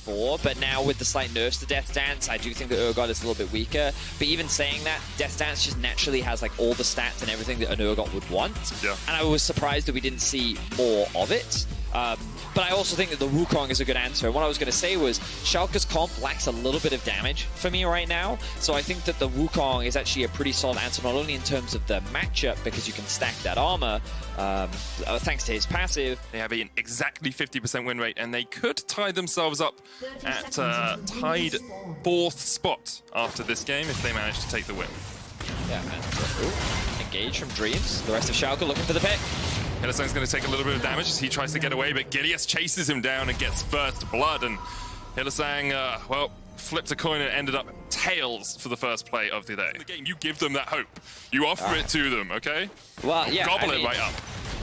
before, but now with the slight nerfs to Death Dance, I do think that Urgot is a little bit weaker. But even saying that, Death Dance just naturally has like all the stats and everything that an Urgot would want. Yeah. And I was surprised that we didn't see more of it. But I also think that the Wukong is a good answer. And what I was going to say was Schalke's comp lacks a little bit of damage for me right now. So I think that the Wukong is actually a pretty solid answer, not only in terms of the matchup, because you can stack that armor, thanks to his passive. They have an exactly 50% win rate, and they could tie themselves up at tied 4th spot after this game if they manage to take the win. Yeah, and engage from Dreams. The rest of Schalke looking for the pick. Hylissang's going to take a little bit of damage as he tries to get away, but Vedius chases him down and gets first blood. And Hylissang, well, flipped a coin and ended up tails for the first play of the day. In the game, you give them that hope. You offer it to them, okay? Well, yeah. Gobble it right up.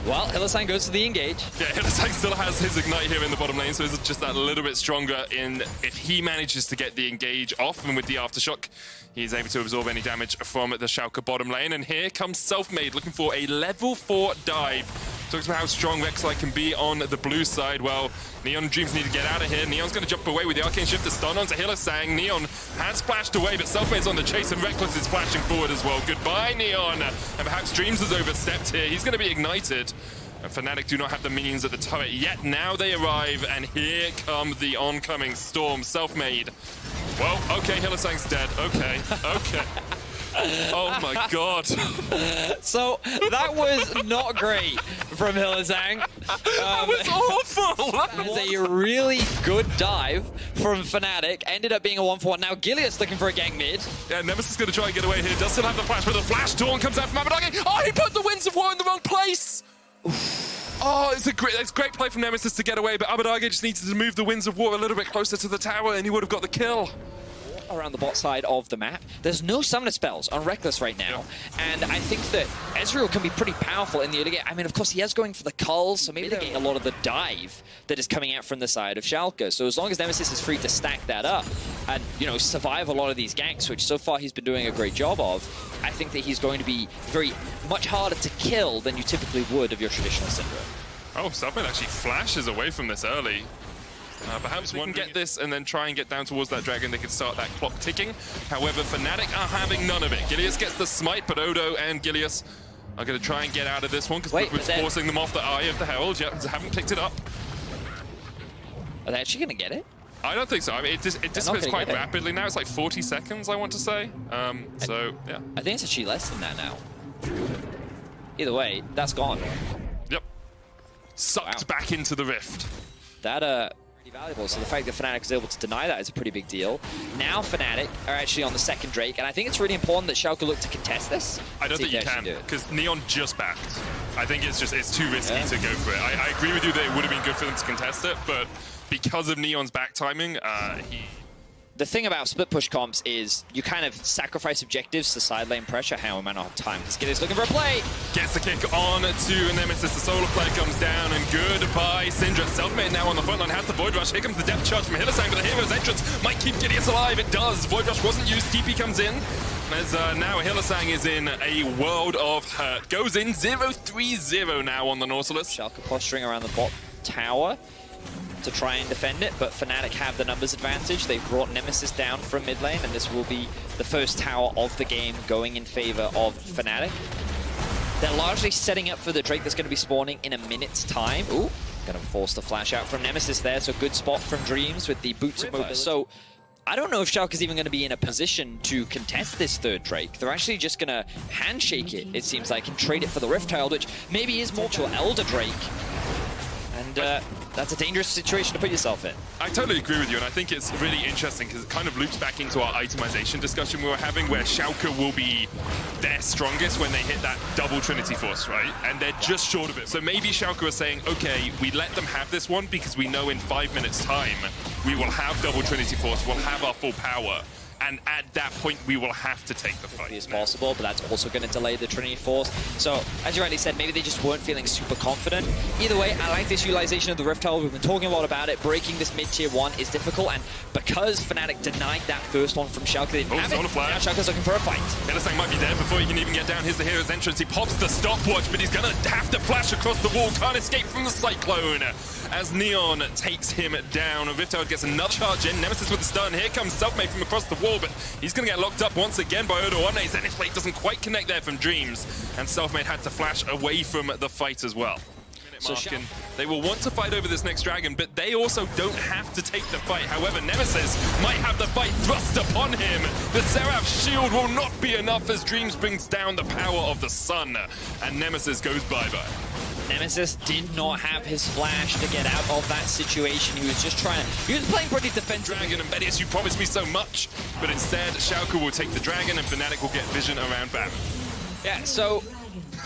Well, Hylissang goes to the engage. Yeah, Hylissang still has his ignite here in the bottom lane, so it's just that little bit stronger in if he manages to get the engage off, and with the aftershock, he's able to absorb any damage from the Schalke bottom lane. And here comes Selfmade looking for a level 4 dive. Talks about how strong Rek'Sai can be on the blue side. Well, Neon Dreams need to get out of here. Neon's going to jump away with the Arcane Shift to stun onto Hylissang. Neon has splashed away, but Selfmade's on the chase, and Rekkles is flashing forward as well. Goodbye, Neon. And perhaps Dreams has overstepped here. He's going to be ignited. And Fnatic do not have the minions at the turret yet. Now they arrive, and here come the oncoming storm. Selfmade. Well, okay, Hylissang's dead. Okay, okay. Oh my god. So that was not great from Hylissang. That was awful. That was a really good dive from Fnatic. Ended up being a 1-for-1. Now Galio's looking for a gank mid. Yeah, Nemesis is going to try and get away here. Does still have the flash, but the flash Dawn comes out from Abbedagge. Oh, he put the Winds of War in the wrong place. Oh, it's a great play from Nemesis to get away, but Abbedagge just needs to move the Winds of War a little bit closer to the tower, and he would have got the kill. Around the bot side of the map. There's no summoner spells on Rekkles right now, and I think that Ezreal can be pretty powerful in the early game. I mean, of course, he is going for the culls, so maybe they're getting a lot of the dive that is coming out from the side of Schalke. So as long as Nemesis is free to stack that up and, you know, survive a lot of these ganks, which so far he's been doing a great job of, I think that he's going to be much harder to kill than you typically would of your traditional Syndra. Oh, Selfmade actually flashes away from this early. Perhaps one can get this and then try and get down towards that dragon. They can start that clock ticking. However, Fnatic are having none of it. Gilius gets the smite, but Odo and Gilius are going to try and get out of this one because it's forcing them off the Eye of the Herald. Yep, they haven't picked it up. Are they actually going to get it? I don't think so. I mean, it dissipates quite rapidly now. It's like 40 seconds, I want to say. So, yeah. I think it's actually less than that now. Either way, that's gone. Yep. Sucked back into the rift. That, valuable, so the fact that Fnatic is able to deny that is a pretty big deal. Now Fnatic are actually on the second Drake, and I think it's really important that Schalke look to contest this. I don't think you can, because Neon just backed. I think it's too risky to go for it. I agree with you that it would have been good for them to contest it, but because of Neon's back timing, The thing about split push comps is you kind of sacrifice objectives to side lane pressure. How we might not have time. Skitty's looking for a play. Gets the kick on to Nemesis. The solar play comes down, and goodbye Syndra. Selfmade now on the front line has the Void Rush. Here comes the depth charge from Hylissang, but the hero's entrance might keep Vedius alive. It does. Void Rush wasn't used. TP comes in. As now Hylissang is in a world of hurt. Goes in 0-3-0 now on the Nautilus. Schalke posturing around the bot tower to try and defend it, but Fnatic have the numbers advantage. They've brought Nemesis down from mid lane, and this will be the first tower of the game going in favor of Fnatic. They're largely setting up for the Drake that's going to be spawning in a minute's time. Ooh, going to force the flash out from Nemesis there, so good spot from Dreams with the boots of mobility. So I don't know if Schalke is even going to be in a position to contest this third Drake. They're actually just going to handshake it seems like, and trade it for the Rift Child, which maybe is more to an Elder Drake. And that's a dangerous situation to put yourself in. I totally agree with you, and I think it's really interesting because it kind of loops back into our itemization discussion we were having, where Schalke will be their strongest when they hit that double Trinity Force, right? And they're just short of it. So maybe Schalke are saying, okay, we let them have this one because we know in 5 minutes' time we will have double Trinity Force, we'll have our full power. And at that point, we will have to take the fight. As possible, but that's also going to delay the Trinity Force. So, as you rightly said, maybe they just weren't feeling super confident. Either way, I like this utilization of the Rift Herald. We've been talking a lot about it. Breaking this mid-tier 1 is difficult, and because Fnatic denied that first one from Schalke, they didn't have it. Now Schalke's looking for a fight. Hylissang might be dead before he can even get down. Here's the hero's entrance. He pops the stopwatch, but he's going to have to flash across the wall. Can't escape from the Cyclone. as Neon takes him down. Rift Herald gets another charge in. Nemesis with the stun. Here comes Selfmade from across the wall, but he's going to get locked up once again by Odoamne. Zenith Blade doesn't quite connect there from Dreams, and Selfmade had to flash away from the fight as well. So they will want to fight over this next dragon, but they also don't have to take the fight. However, Nemesis might have the fight thrust upon him. The Seraph shield will not be enough as Dreams brings down the power of the sun, and Nemesis goes bye-bye. Nemesis did not have his flash to get out of that situation. He was just trying to... He was playing pretty defensive. Dragon and Vedius, you promised me so much, but instead, Schalke will take the dragon and Fnatic will get vision around Baron. Yeah, so...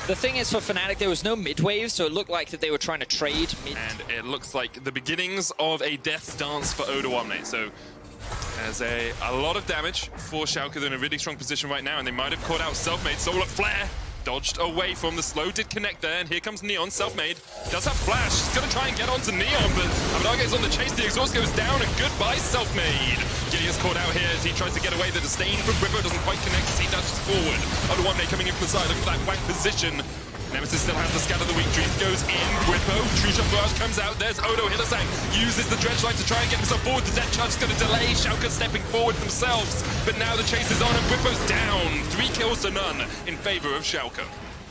The thing is, for Fnatic, there was no mid-wave, so it looked like that they were trying to trade mid. And it looks like the beginnings of a death's dance for Odoamne. So there's a lot of damage for Schalke. They're in a really strong position right now, and they might have caught out Selfmade. Solar Flare dodged away from the slow, did connect there, and here comes Neon. Selfmade does have flash. He's going to try and get onto Neon, but Abbedagge on the chase. The exhaust goes down, and goodbye, Selfmade. Gideon's caught out here as he tries to get away. The disdain from Bwipo doesn't quite connect as he dashes forward. Odoamne coming in from the side. Look at that flank position. Nemesis still has the scatter the weak. Dreams goes in. Bwipo. True Shot Barrage comes out. There's Odo. Hylissang uses the Dredge Light to try and get himself forward. The Death Charge is going to delay. Schalke stepping forward themselves. But now the chase is on and Bwipo's down. 3 kills to none in favor of Schalke.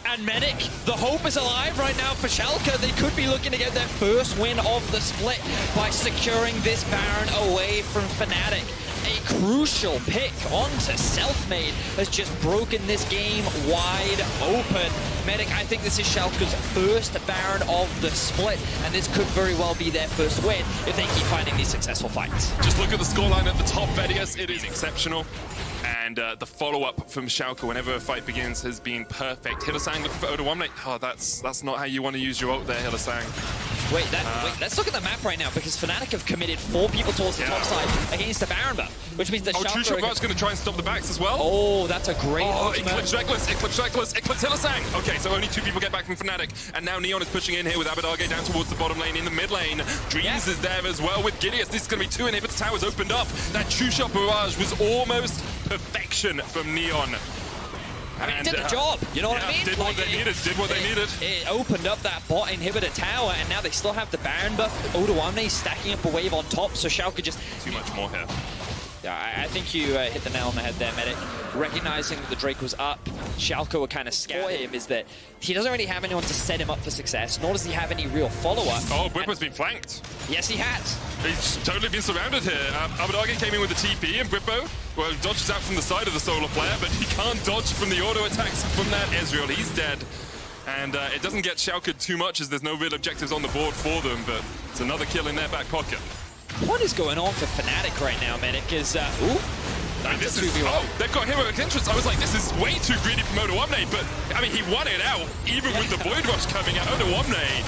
And Medic, the hope is alive right now for Schalke. They could be looking to get their first win of the split by securing this Baron away from Fnatic. A crucial pick onto Selfmade has just broken this game wide open. Medic, I think this is Schalke's first Baron of the split, and this could very well be their first win if they keep finding these successful fights. Just look at the scoreline at the top, Vedius. It is exceptional. And the follow-up from Schalke whenever a fight begins has been perfect. Hylissang looking for Odoamne. Oh, that's not how you want to use your ult there, Hylissang. Wait, let's look at the map right now, because Fnatic have committed 4 people towards the top side against the Baron buff, which means that Schalke... True Shot Barrage going to try and stop the backs as well. Oh, that's a great ultimate. Eclipse Rekkles, Eclipse Hylissang. Okay, so only 2 people get back from Fnatic, and now Neon is pushing in here with Abbedagge down towards the bottom lane in the mid lane. Dreams is there as well with Gideus. This is going to be 2 inhibitor towers opened up. That True Shot Barrage was almost perfection from Neon. I mean, it did the job, you know what I mean? Did what they needed. It opened up that bot inhibitor tower, and now they still have the Baron buff. Odoamne stacking up a wave on top, so Schalke just... Too much more here. Yeah, I think you hit the nail on the head there, Medic. Recognizing that the Drake was up, Schalke were kind of scared him, is that he doesn't really have anyone to set him up for success, nor does he have any real follow-up. Oh, Bwipo's been flanked. Yes, he has. He's totally been surrounded here. Abbedagge came in with the TP, and Bwipo, well, dodges out from the side of the Solar Flare, but he can't dodge from the auto attacks from that Ezreal. He's dead. And it doesn't get Schalke too much as there's no real objectives on the board for them, but it's another kill in their back pocket. What is going on for Fnatic right now, Medic? Is, they've got heroic entrance. I was like, this is way too greedy from Odoamne, but, I mean, he won it out, even with the Void Rush coming out. Odoamne,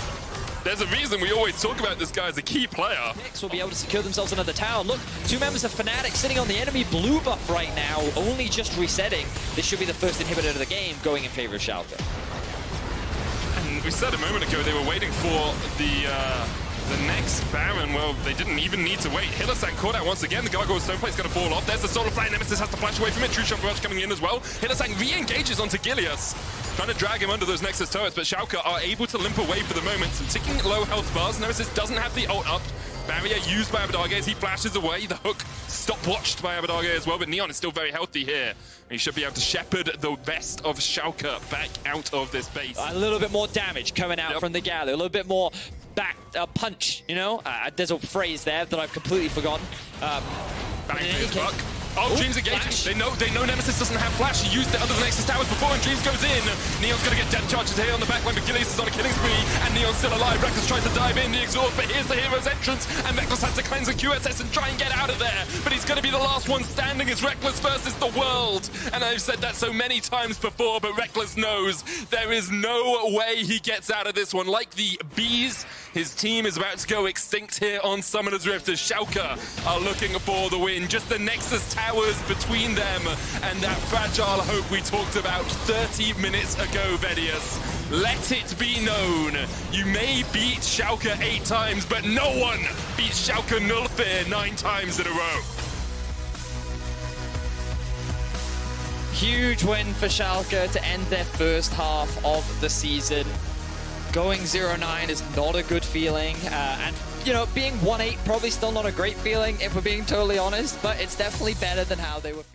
there's a reason we always talk about this guy as a key player. Next will be able to secure themselves another tower. Look, 2 members of Fnatic sitting on the enemy blue buff right now, only just resetting. This should be the first inhibitor of the game, going in favor of Schalke. And we said a moment ago they were waiting for the next Baron. Well, they didn't even need to wait. Hylissang caught out once again. The Gargoyle Stoneplate's going to fall off. There's the Solar Flare. Nemesis has to flash away from it. True Shot Barrage coming in as well. Hylissang re-engages onto Gileas, trying to drag him under those Nexus turrets, but Schalke are able to limp away for the moment. Some ticking low health bars. Nemesis doesn't have the ult up. Barrier used by Abbedagge as he flashes away. The hook stopwatched by Abbedagge as well, but Neon is still very healthy here. He should be able to shepherd the rest of Schalke back out of this base. A little bit more damage coming out from the Galio. A little bit more back punch, you know? There's a phrase there that I've completely forgotten. Oh, Dreams engaging. They know Nemesis doesn't have flash. He used it under the Nexus towers before, and Dreams goes in. Neon's going to get death charges here on the backline, but Gileas is on a killing spree, and Neon's still alive. Rekkles tries to dive in the exhaust, but here's the hero's entrance, and Rekkles has to cleanse a QSS and try and get out of there. But he's going to be the last one standing as Rekkles versus the world. And I've said that so many times before, but Rekkles knows there is no way he gets out of this one. Like the bees, his team is about to go extinct here on Summoner's Rift as Schalke are looking for the win. Just the Nexus towers between them and that fragile hope we talked about 30 minutes ago, Vedius. Let it be known, you may beat Schalke 8 times, but no one beats Schalke Nullfear 9 times in a row. Huge win for Schalke to end their first half of the season. Going 0-9 is not a good feeling, and you know, being 1-8 probably still not a great feeling if we're being totally honest, but it's definitely better than how they were feeling.